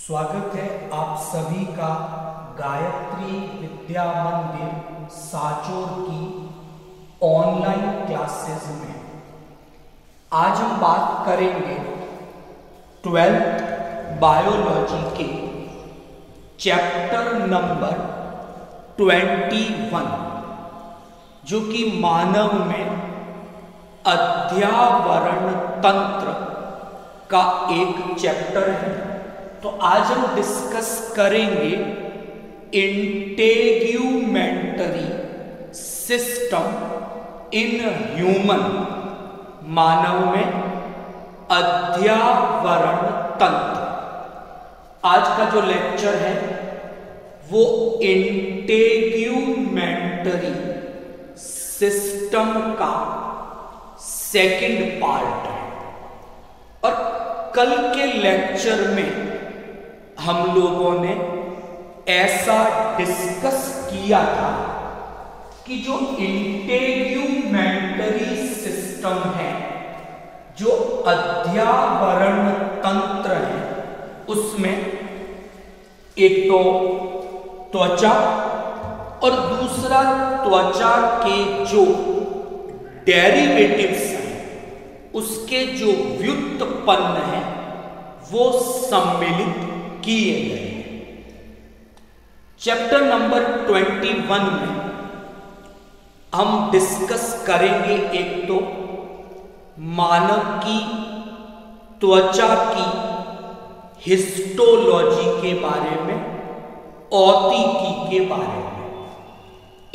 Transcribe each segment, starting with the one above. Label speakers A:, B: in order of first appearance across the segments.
A: स्वागत है आप सभी का गायत्री विद्या मंदिर साचोर की ऑनलाइन क्लासेस में। आज हम बात करेंगे 12th बायोलॉजी के चैप्टर नंबर 21 जो कि मानव में अध्यावरण तंत्र का एक चैप्टर है। तो आज हम डिस्कस करेंगे इंटेग्यूमेंटरी सिस्टम इन ह्यूमन, मानव में अध्यावरण तंत्र। आज का जो लेक्चर है वो इंटेग्यूमेंटरी सिस्टम का सेकंड पार्ट है। और कल के लेक्चर में हम लोगों ने ऐसा डिस्कस किया था कि जो इंटेग्यूमेंटरी सिस्टम है, जो अध्यावरण तंत्र है, उसमें एक तो त्वचा और दूसरा त्वचा के जो डेरिवेटिव्स हैं उसके जो व्युत्पन्न हैं वो सम्मिलित किए गए हैं। चैप्टर नंबर 21 में हम डिस्कस करेंगे एक तो मानव की त्वचा की हिस्टोलॉजी के बारे में, औतिकी के बारे में।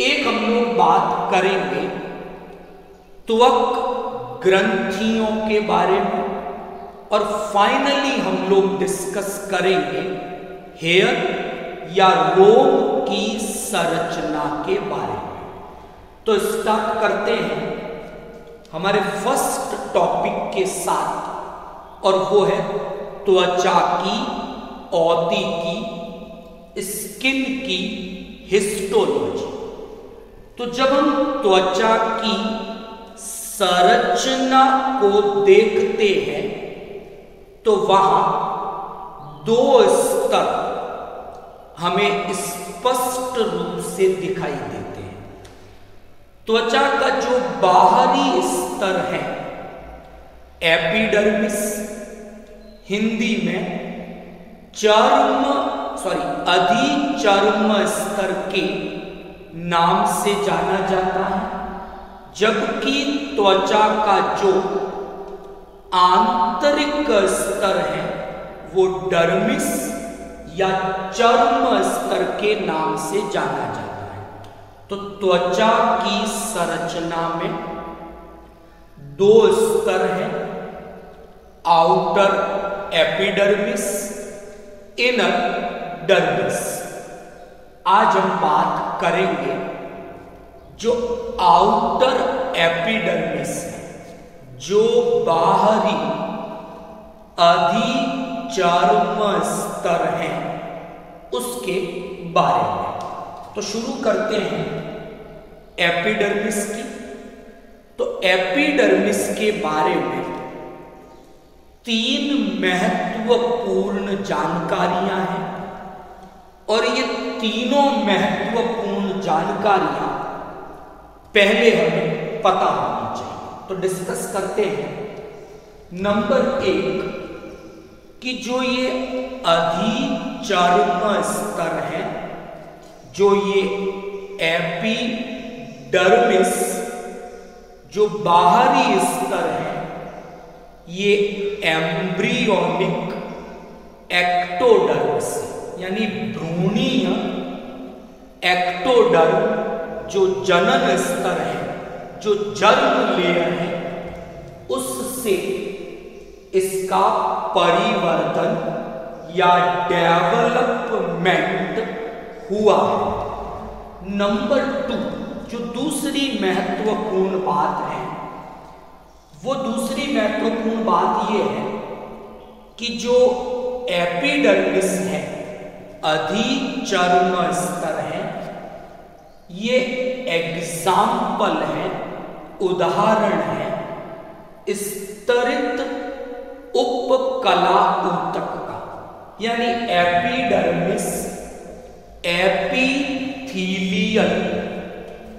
A: एक हम लोग बात करेंगे त्वक ग्रंथियों के बारे में, और फाइनली हम लोग डिस्कस करेंगे हेयर या रोम की संरचना के बारे में। तो स्टार्ट करते हैं हमारे फर्स्ट टॉपिक के साथ, और वो है त्वचा की औतिकी, स्किन की हिस्टोलॉजी। तो जब हम त्वचा की संरचना को देखते हैं तो वहां दो स्तर हमें स्पष्ट रूप से दिखाई देते हैं। त्वचा का जो बाहरी स्तर है एपिडर्मिस, हिंदी में अधिचर्म स्तर के नाम से जाना जाता है, जबकि त्वचा का जो आंतरिक स्तर है वो डर्मिस या चर्म स्तर के नाम से जाना जाता है। तो त्वचा की संरचना में दो स्तर हैं, आउटर एपिडर्मिस, इनर डर्मिस। आज हम बात करेंगे जो आउटर एपिडर्मिस है, जो बाहरी अधिचर्म स्तर है, उसके बारे में। तो शुरू करते हैं एपिडर्मिस की। तो एपिडर्मिस के बारे में तीन महत्वपूर्ण जानकारियां हैं, और ये तीनों महत्वपूर्ण जानकारियां पहले हमें पता होनी चाहिए। तो डिस्कस करते हैं। नंबर 1 कि जो ये अधिचर्म स्तर है, जो ये एपिडर्मिस, जो बाहरी स्तर है, ये एम्ब्रियोनिक एक्टोडर्म से, यानी भ्रूणीय एक्टोडर्म जो जनन स्तर है, जो जर्म लेयर है, उससे इसका परिवर्तन या डेवलपमेंट हुआ है। नंबर 2 जो दूसरी महत्वपूर्ण बात है, वो दूसरी महत्वपूर्ण बात ये है कि जो एपिडर्मिस है, अधिचर्म स्तर है, ये एग्जाम्पल है, उदाहरण है स्तरित उपकला ऊतक का, यानी एपिडर्मिस एपिथेलियल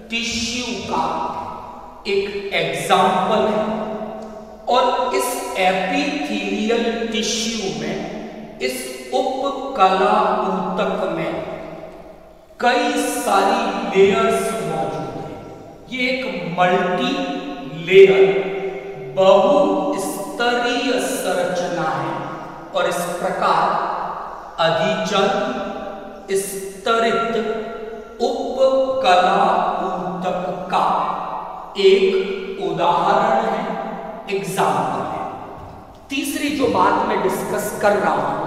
A: टिश्यू का एक एग्जाम्पल है। और इस एपिथेलियल टिश्यू में, इस उपकला ऊतक में कई सारी लेयर्स मौजूद हैं। ये एक मल्टी लेयर बहुस्तरीय संरचना है और इस प्रकार अधिचल स्तरित उपकला ऊतक का एक उदाहरण है, एग्जाम्पल है। तीसरी जो बात मैं डिस्कस कर रहा हूं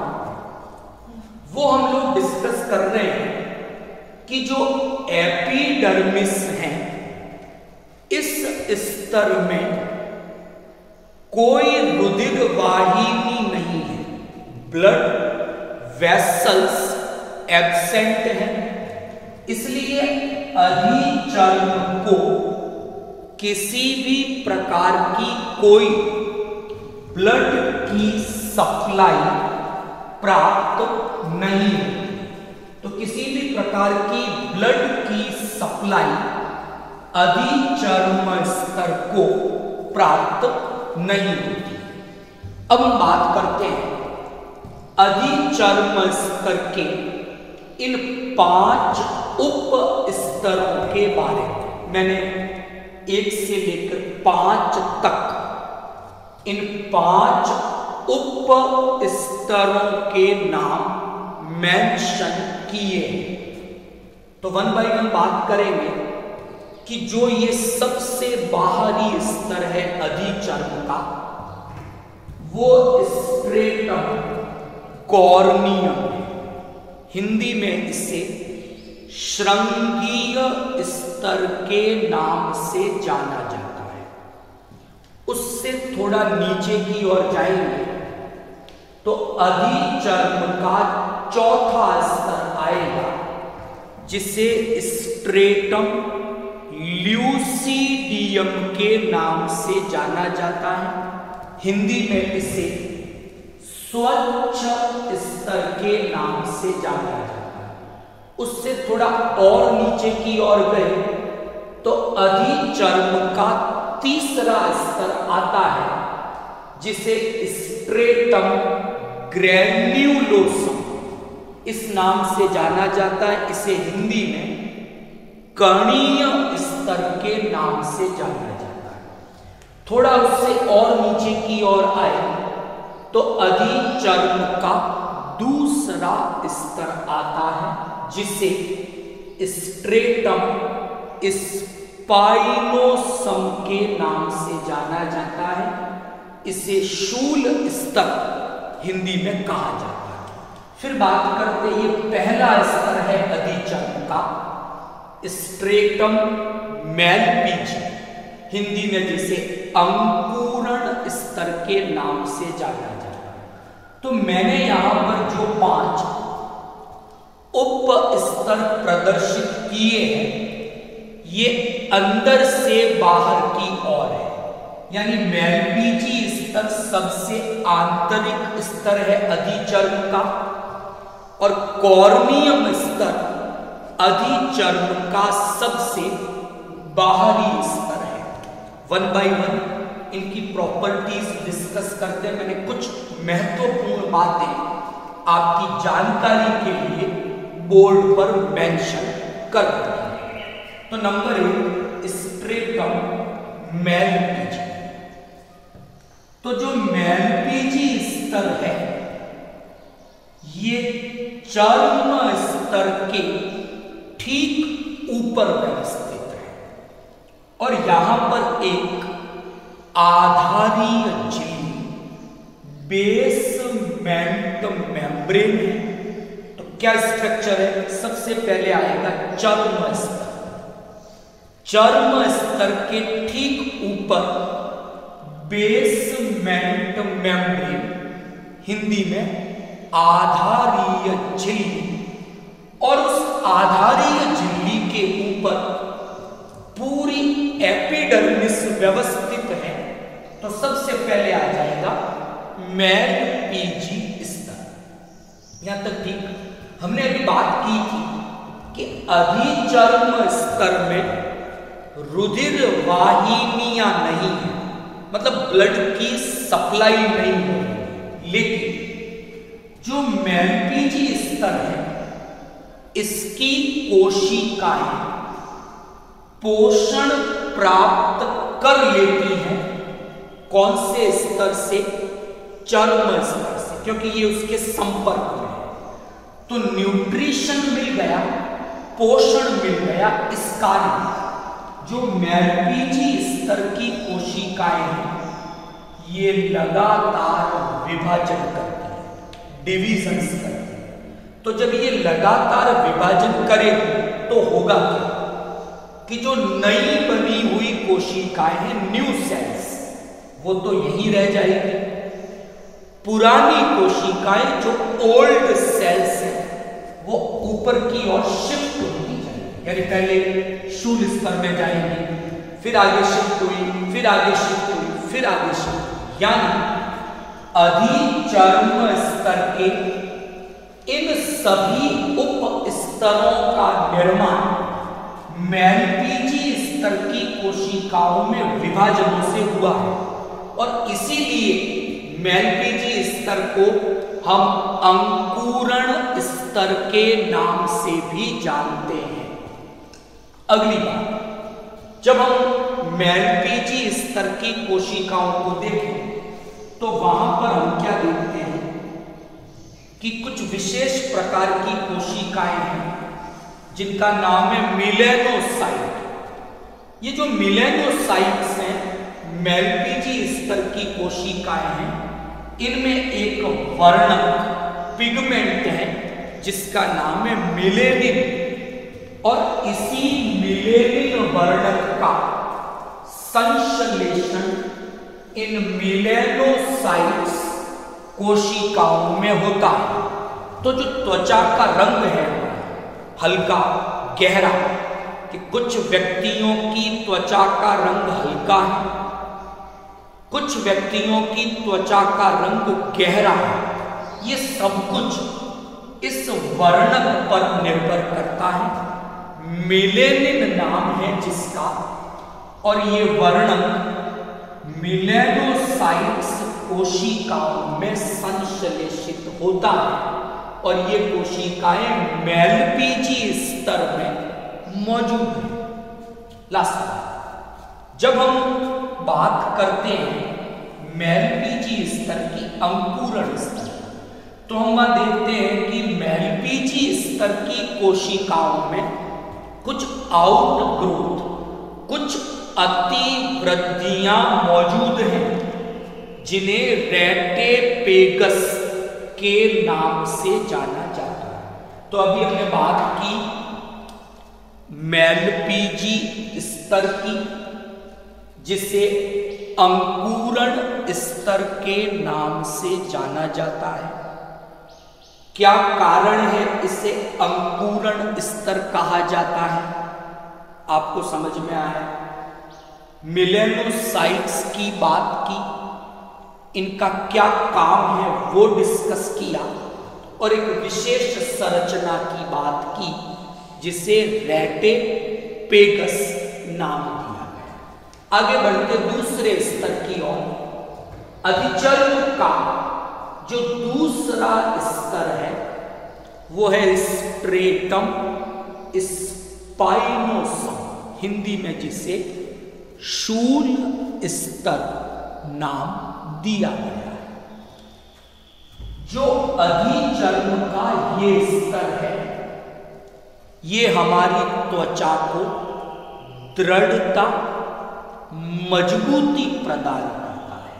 A: वो हम लोग डिस्कस कर रहे हैं कि जो एपिडर्मिस है, इस स्तर में कोई रुधिर वाहिनी नहीं है, ब्लड वेसल्स एब्सेंट है। इसलिए अधिचर्म को किसी भी प्रकार की कोई ब्लड की सप्लाई प्राप्त नहीं होती। तो किसी भी प्रकार की ब्लड की सप्लाई अधिचर्म स्तर को प्राप्त नहीं होती। अब हम बात करते हैं अधिचर्म स्तर के इन 5 उप स्तरों के बारे में। मैंने 1 से लेकर 5 तक इन 5 उप स्तरों के नाम मेंशन किए। तो 1 बाय 1 बात करेंगे कि जो ये सबसे बाहरी स्तर है अधिचर्म का, वो स्ट्रेटम कॉर्नियम, हिंदी में इसे श्रृंगीय स्तर के नाम से जाना जाता है। उससे थोड़ा नीचे की ओर जाएंगे तो अधिचर्म का चौथा स्तर आएगा, जिसे स्ट्रेटम ल्यूसीडियम के नाम से जाना जाता है। हिंदी में इसे स्वच्छ स्तर के नाम से जाना जाता है। उससे थोड़ा और नीचे की ओर गए तो अधिचर्म का तीसरा स्तर आता है, जिसे स्ट्रेटम ग्रैन्युलोसम इस नाम से जाना जाता है। इसे हिंदी में कणीय स्तर के नाम से जाना जाता है। थोड़ा उससे और नीचे की ओर आए तो अधिचर्म का दूसरा स्तर आता है, जिसे स्ट्रेटम स्पाइनोसम के नाम से जाना जाता है। इसे शूल स्तर हिंदी में कहा जाता है। फिर बात करते, ये पहला स्तर है अधिचर्म का स्ट्रेटम मैलपीजी, हिंदी में जिसे अंकुरण स्तर के नाम से जाना जाता है। तो मैंने यहां पर जो 5 उप स्तर प्रदर्शित किए हैं, ये अंदर से बाहर की ओर है। यानी मैलपीजी स्तर सबसे आंतरिक स्तर है अधिचर्म का, और कॉर्नियम स्तर अधिचर्म का सबसे बाहरी स्तर है। 1 बाय 1 इनकी प्रॉपर्टीज डिस्कस करते हैं। मैंने कुछ महत्वपूर्ण बातें आपकी जानकारी के लिए बोर्ड पर मेंशन कर दी है। तो नंबर 1 स्ट्रेटम मैलपीजी। तो जो मैलपीजी स्तर है, ये चर्म स्तर के ठीक ऊपर व्यवस्थित है और यहां पर एक आधारीय झिल्ली बेसमेंट मेम्ब्रेन है। तो क्या स्ट्रक्चर है? सबसे पहले आएगा चर्म स्तर। चर्म स्तर के ठीक ऊपर बेसमेंट मेम्ब्रेन, हिंदी में आधारीय झिल्ली, और उस आधारीय झिल्ली के ऊपर पूरी एपिडर्मिस व्यवस्थित है। तो सबसे पहले आ जाएगा मैलपीजी स्तर। यहां तक ठीक। हमने अभी बात की थी कि अधिचर्म स्तर में रुधिर वाहिनियां नहीं है, मतलब ब्लड की सप्लाई नहीं हो रही, लेकिन जो मेलपीजी स्तर है इसकी कोशिकाएं पोषण प्राप्त कर लेती हैं। कौन से स्तर से? चर्म स्तर से, क्योंकि ये उसके संपर्क में है। तो न्यूट्रिशन मिल गया, पोषण मिल गया। इस कारण जो मेलपीजी स्तर की कोशिकाएं हैं ये लगातार विभाजन करती है, डिविजन्स करती है। तो जब ये लगातार विभाजन करेगी तो होगा क्या कि जो नई बनी हुई कोशिकाएं हैं, न्यू सेल्स, वो तो यहीं रह जाएगी। पुरानी कोशिकाएं जो ओल्ड सेल्स हैं वो ऊपर की ओर शिफ्ट होती जाएंगी, यानी पहले शूल स्तर में जाएंगी, फिर आगे शिफ्ट हुई, फिर आगे शिफ्ट हुई, फिर आगे शिफ्ट हुई। यानी अधिचर्म स्तर के इन सभी उप स्तरों का निर्माण मेलपीजी स्तर की कोशिकाओं में विभाजनों से हुआ है, और इसीलिए मेलपीजी स्तर को हम अंकुरण स्तर के नाम से भी जानते हैं। अगली बात, जब हम मेलपीजी स्तर की कोशिकाओं को देखें तो वहां पर हम क्या देखते हैं कि कुछ विशेष प्रकार की कोशिकाएं हैं जिनका नाम है मिलेनोसाइट। ये जो मिलेनोसाइट्स हैं मेलपीजी स्तर की कोशिकाएं हैं, इनमें एक वर्णक पिगमेंट है जिसका नाम है मिलेनिन, और इसी मिलेनिन वर्णक का संश्लेषण इन मिलेनोसाइट्स कोशिकाओं में होता है। तो जो त्वचा का रंग है हल्का गहरा, कि कुछ व्यक्तियों की त्वचा का रंग हल्का है, कुछ व्यक्तियों की त्वचा का रंग गहरा है, ये सब कुछ इस वर्णक पर निर्भर करता है। मिलेनिन नाम है जिसका, और ये वर्णक मिलेनोसाइट्स कोशिकाओं में संश्लेषित होता है, और ये कोशिकाएं मेलपीजी स्तर में मौजूद है। लास्ट, जब हम बात करते हैं मेलपीजी स्तर की अंकुरण स्तर, तो हम वहां देखते हैं कि मेलपीजी स्तर की कोशिकाओं में कुछ आउटग्रोथ, कुछ अतिवृद्धियां मौजूद हैं जिन्हें रेटेपेगस के नाम से जाना जाता है। तो अभी हमने बात की मेलपीजी स्तर की, जिसे अंकुरण स्तर के नाम से जाना जाता है। क्या कारण है इसे अंकुरण स्तर कहा जाता है? आपको समझ में आया? मिलेनोसाइट्स की बात की, इनका क्या काम है वो डिस्कस किया, और एक विशेष संरचना की बात की जिसे रेटेपेगस नाम दिया गया। आगे बढ़ते दूसरे स्तर की ओर, अधिचर्म का जो दूसरा स्तर है वो है स्ट्रेटम स्पाइनोसम, हिंदी में जिसे शूल स्तर नाम दिया गया है। जो अधिचर्म का ये स्तर है, ये हमारी त्वचा को दृढ़ता, मजबूती प्रदान करता है।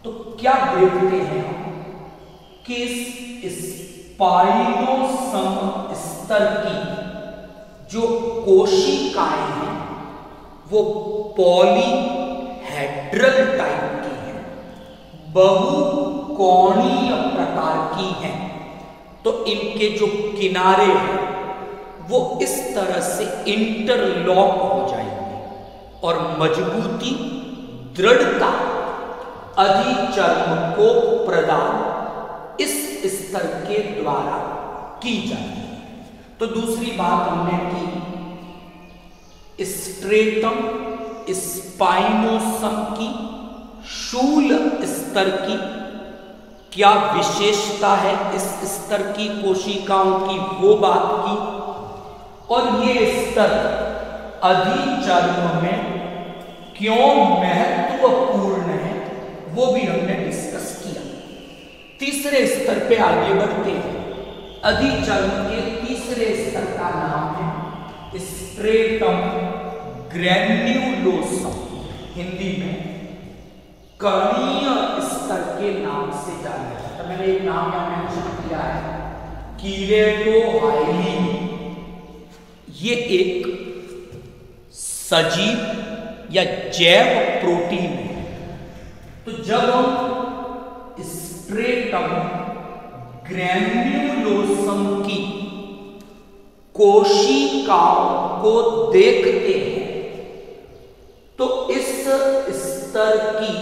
A: तो क्या देखते हैं कि इस स्पाइनोसम स्तर की जो कोशिकाएं हैं वो पॉलीहेड्रल टाइप की हैं, बहुकोणीय प्रकार की हैं। तो इनके जो किनारे हैं वो इस तरह से इंटरलॉक हो जाएंगे, और मजबूती, दृढ़ता अधिचर्म को प्रदान इस स्तर के द्वारा की जाती है। तो दूसरी बात हमने की स्ट्रेटम स्पाइनोसम की शूल स्तर की क्या विशेषता है, इस स्तर की कोशिकाओं की वो बात की, और ये स्तर अधिचर्म में क्यों महत्वपूर्ण है वो भी हमने डिस्कस किया। तीसरे स्तर पे आगे बढ़ते हैं। अधिचर्म के तीसरे स्तर का नाम है स्ट्रेटम ग्रैन्युलोसम, हिंदी में कणीय स्तर के नाम से जाना जाता है। मैंने एक नाम यहां मेंशन किया है, कीरेटोहाइलिन। ये एक सजीव या जैव प्रोटीन है। तो जब हम स्ट्रेटम ग्रैन्युलोसम की कोशिकाओं को देखते हैं तो इस स्तर की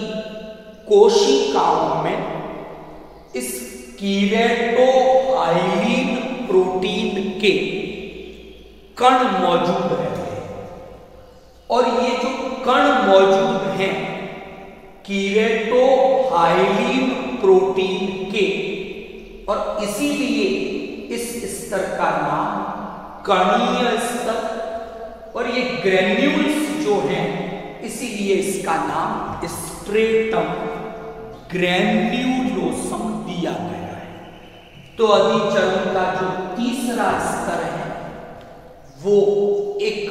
A: कोशिकाओं में इस कीरेटोहाइलिन प्रोटीन के कण मौजूद रहते हैं, और ये जो कण मौजूद हैं कीरेटोहाइलिन प्रोटीन के, और इसीलिए इस स्तर का नाम कणीय स्तर, और ये ग्रैन्यूल्स जो हैं इसीलिए इसका नाम स्ट्रेटम ग्रैन्युलोसम दिया गया है। तो अधिचर्म का जो तीसरा स्तर है वो एक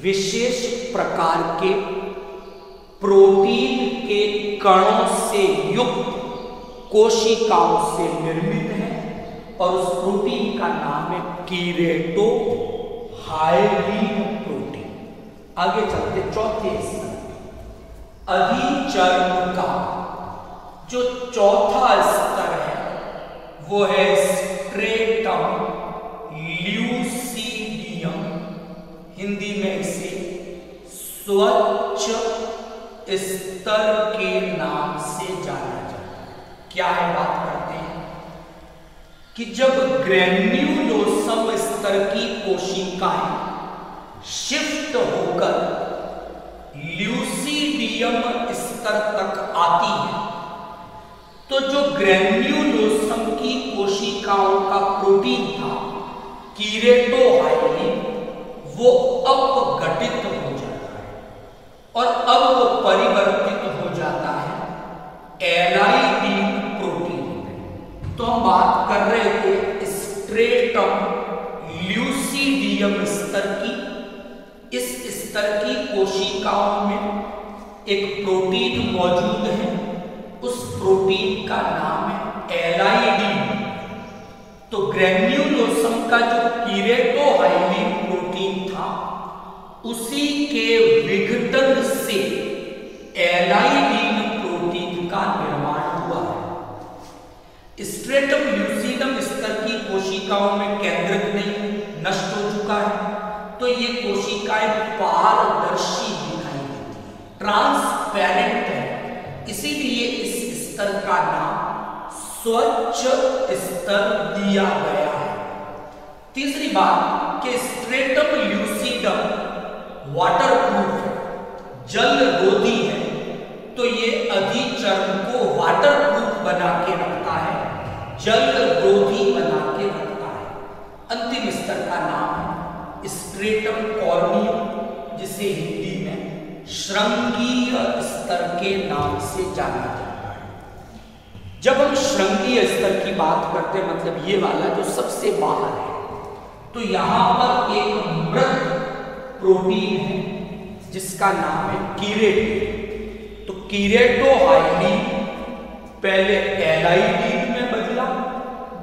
A: विशेष प्रकार के प्रोटीन के कणों से युक्त कोशिकाओं से निर्मित है, और उस प्रोटीन का नाम है कीरेटोहाइलिन प्रोटीन। आगे चलते चौथे स्तर, अधिचर्म का जो चौथा स्तर है वो है स्ट्रेटम ल्यूसीडियम, हिंदी में इसे स्वच्छ स्तर के नाम से जाना जाता है। क्या है, बात करते हैं कि जब ग्रैन्युलोसम स्तर की कोशिकाएं शिफ्ट होकर ल्यूसीडियम स्तर तक आती है तो जो ग्रैन्युलोसम की कोशिकाओं का प्रोटीन था कीरेटोहाइलिन वो अपघटित हो जाता है, और अब वो परिवर्तित हो जाता है एलाइडीन प्रोटीन में। तो हम बात कर रहे थे स्ट्रेटम ल्यूसीडियम स्तर की। इस स्तर की कोशिकाओं में एक प्रोटीन मौजूद है, उस प्रोटीन का नाम है एलाइडीन। तो ग्रैन्युलोसम का जो कीरेटोहाइलिन प्रोटीन था उसी के विघटन से एलाइडीन प्रोटीन का निर्माण हुआ है। स्ट्रेटम ल्यूसीडियम स्तर की कोशिकाओं में केंद्रक नहीं, नष्ट हो चुका है, तो ये कोशिकाएं पारदर्शी दिखाई देती है, ट्रांसपेरेंट है, इसीलिए इस स्तर का नाम स्वच्छ स्तर दिया गया है। तीसरी बात कि स्ट्रेटम ल्यूसीडियम वाटरप्रूफ है, जल रोधी है, तो ये अधिचर्म को वाटरप्रूफ बना के रखता है, जल रोधी बना के रखता है। अंतिम स्तर का नाम है स्ट्रेटम कॉर्नियम, जिसे हिंदी में श्रृंगीय स्तर के नाम से जाना जाता है। जब हम श्रृंगीय स्तर की बात करते हैं, मतलब ये वाला जो सबसे बाहर है, तो यहां पर एक मृत प्रोटीन है जिसका नाम है कीरेटिन। तो कीरेटोहाइलिन पहले एलाइडीन में बदला,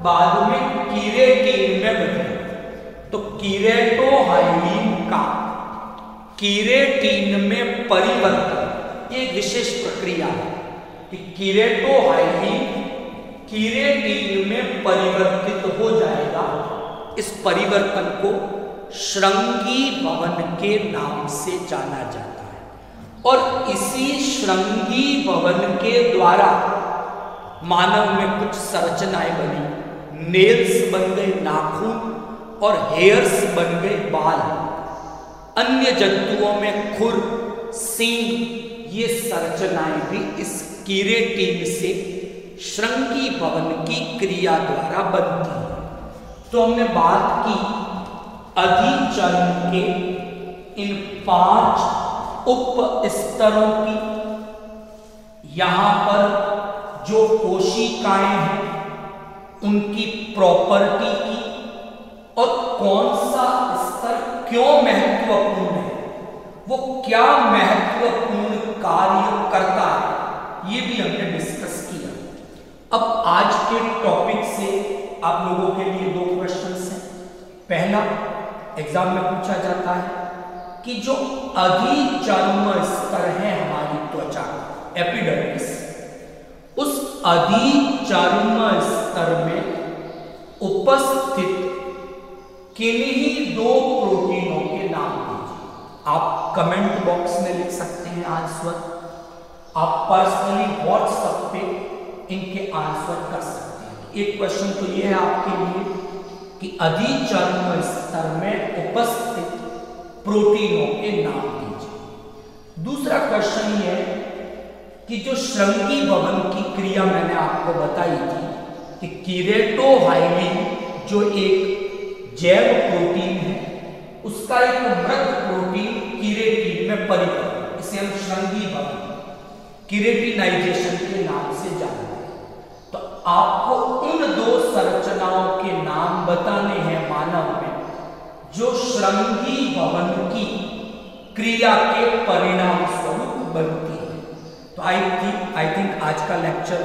A: बाद में कीरेटिन में बदला। तो कीरेटोहाइलिन का कीरेटिन में परिवर्तन एक विशेष प्रक्रिया है कि कीरेटोहाइलिन कीरेटिन में परिवर्तित हो जाएगा। इस परिवर्तन को श्रृंगी भवन के नाम से जाना जाता है, और इसी श्रृंगी भवन के द्वारा मानव में कुछ संरचनाएं बनी, नेल्स बन गए नाखून और हेयर्स बन गए बाल। अन्य जंतुओं में खुर, सींग, ये संरचनाएं भी इस कीरेटिन से श्रृंगी भवन की क्रिया द्वारा बनती है। तो हमने बात की अधिचर्म के इन 5 उप स्तरों की। यहां पर जो कोशिकाएं हैं उनकी प्रॉपर्टी की और कौन सा स्तर क्यों महत्वपूर्ण है, वो क्या महत्वपूर्ण कार्य करता है, ये भी हमने डिस्कस किया। अब आज के टॉपिक से आप लोगों के लिए 2 क्वेश्चंस हैं। पहला, एग्जाम में पूछा जाता है कि जो अधिचर्म स्तर है हमारी त्वचा, एपिडर्मिस, उस अधिचर्म स्तर में उपस्थित किन्हीं 2 प्रोटीनों के नाम दीजिए। आप कमेंट बॉक्स में लिख सकते हैं आंसर, आप पर्सनली व्हाट्सएप पे इनके आंसर कर सकते हैं। एक क्वेश्चन तो ये है आपके लिए कि अधिचर्म स्तर में उपस्थित प्रोटीनों के नाम दीजिए। दूसरा क्वेश्चन ये है कि जो श्रृंगी भवन की क्रिया मैंने आपको बताई थी कि कीरेटोहाइलिन जो एक जैव प्रोटीन है, उसका एक मृत प्रोटीन कीरेटिन में परिवर्तन, इसे हम श्रृंगी भवन, कीरेटिनाइजेशन के नाम से जानते हैं। तो आपको उन 2 संरचनाओं के नाम बताने हैं मानव में जो श्रृंगी भवन की क्रिया के परिणाम स्वरूप बनती है। तो आई थिंक आज का लेक्चर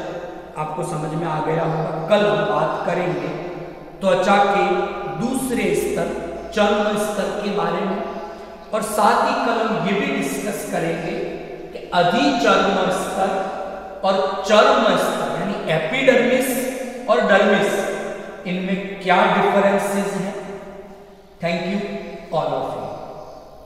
A: आपको समझ में आ गया होगा। कल हम बात करेंगे त्वचा के दूसरे स्तर, चर्म स्तर के बारे में, और साथ ही कल हम ये भी डिस्कस करेंगे कि अधिचर्म स्तर और चर्म स्तर यानी एपिडर्मिस और डर्मिस, इनमें क्या डिफरेंसेस हैं। Thank you all of you.